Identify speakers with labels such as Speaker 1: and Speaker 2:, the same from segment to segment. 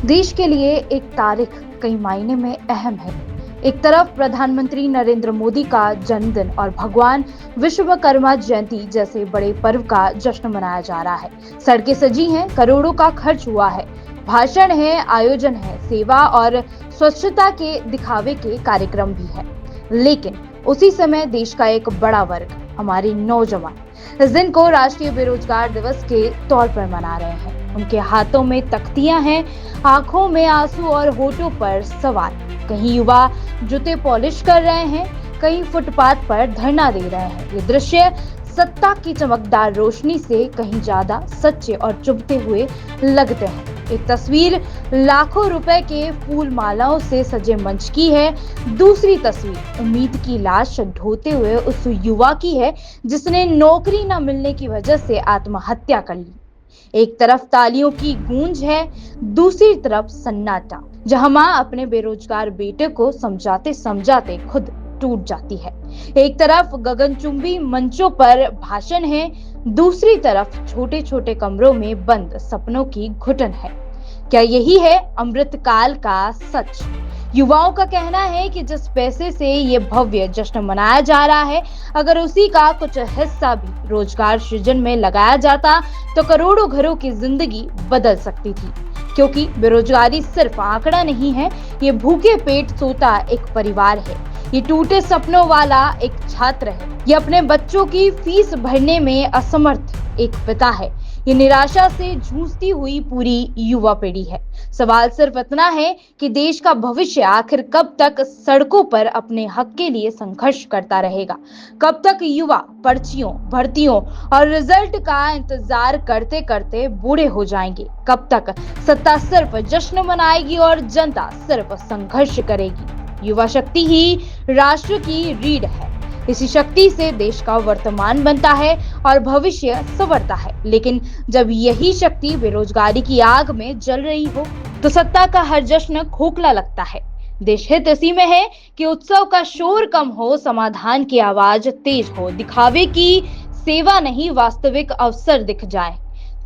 Speaker 1: देश के लिए एक तारीख कई मायने में अहम है। एक तरफ प्रधानमंत्री नरेंद्र मोदी का जन्मदिन और भगवान विश्वकर्मा जयंती जैसे बड़े पर्व का जश्न मनाया जा रहा है। सड़कें सजी हैं, करोड़ों का खर्च हुआ है, भाषण है, आयोजन है, सेवा और स्वच्छता के दिखावे के कार्यक्रम भी है। लेकिन उसी समय देश का एक बड़ा वर्ग, हमारे नौजवान, इस दिन को राष्ट्रीय बेरोजगार दिवस के तौर पर मना रहे हैं। उनके हाथों में तख्तियां हैं, आंखों में आंसू और होठों पर सवाल। कहीं युवा जूते पॉलिश कर रहे हैं, कहीं फुटपाथ पर धरना दे रहे हैं। ये दृश्य सत्ता की चमकदार रोशनी से कहीं ज्यादा सच्चे और चुभते हुए लगते हैं। एक तस्वीर लाखों रुपए के फूल मालाओं से सजे मंच की है, दूसरी तस्वीर उम्मीद की लाश ढोते हुए उस युवा की है जिसने नौकरी न मिलने की वजह से आत्महत्या कर ली। एक तरफ तालियों की गूंज है, दूसरी तरफ सन्नाटा, जहां मां अपने बेरोजगार बेटे को समझाते समझाते खुद टूट जाती है। एक तरफ गगनचुंबी मंचों पर भाषण है, दूसरी तरफ छोटे छोटे कमरों में बंद सपनों की घुटन है। क्या यही है अमृतकाल का सच? युवाओं का कहना है कि जिस पैसे से ये भव्य जश्न मनाया जा रहा है, अगर उसी का कुछ हिस्सा भी रोजगार सृजन में लगाया जाता तो करोड़ों घरों की जिंदगी बदल सकती थी। क्योंकि बेरोजगारी सिर्फ आंकड़ा नहीं है, ये भूखे पेट सोता एक परिवार है, ये टूटे सपनों वाला एक छात्र है, ये अपने बच्चों की फीस भरने में असमर्थ एक पिता है, ये निराशा से जूझती हुई पूरी युवा पीढ़ी है। सवाल सिर्फ इतना है कि देश का भविष्य आखिर कब तक सड़कों पर अपने हक के लिए संघर्ष करता रहेगा? कब तक युवा पर्चियों, भर्तियों और रिजल्ट का इंतजार करते करते बूढ़े हो जाएंगे? कब तक सत्ता सिर्फ जश्न मनाएगी और जनता सिर्फ संघर्ष करेगी? युवा शक्ति ही राष्ट्र की रीढ़ है। इसी शक्ति से देश का वर्तमान बनता है और भविष्य संवरता है। लेकिन जब यही शक्ति बेरोजगारी की आग में जल रही हो तो सत्ता का हर जश्न खोखला लगता है। देश हित इसी में है कि उत्सव का शोर कम हो, समाधान की आवाज तेज हो, दिखावे की सेवा नहीं वास्तविक अवसर दिख जाए,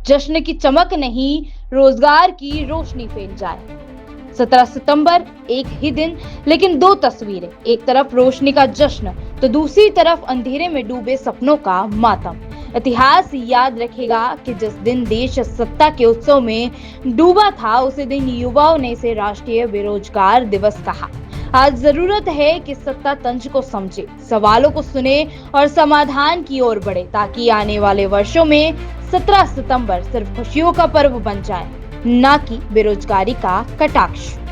Speaker 1: जश्न की चमक नहीं रोजगार की रोशनी फैल जाए। 17 सितंबर एक ही दिन, लेकिन दो तस्वीरें, एक तरफ रोशनी का जश्न तो दूसरी तरफ अंधेरे में डूबे सपनों का मातम। इतिहास याद रखेगा कि जिस दिन देश सत्ता के उत्सव में डूबा था, उसी दिन युवाओं ने इसे राष्ट्रीय बेरोजगार दिवस कहा। आज जरूरत है कि सत्ता तंज को समझे, सवालों को सुने और समाधान की ओर बढ़े, ताकि आने वाले वर्षों में 17 सितंबर सिर्फ खुशियों का पर्व बन जाए, ना कि बेरोजगारी का कटाक्ष।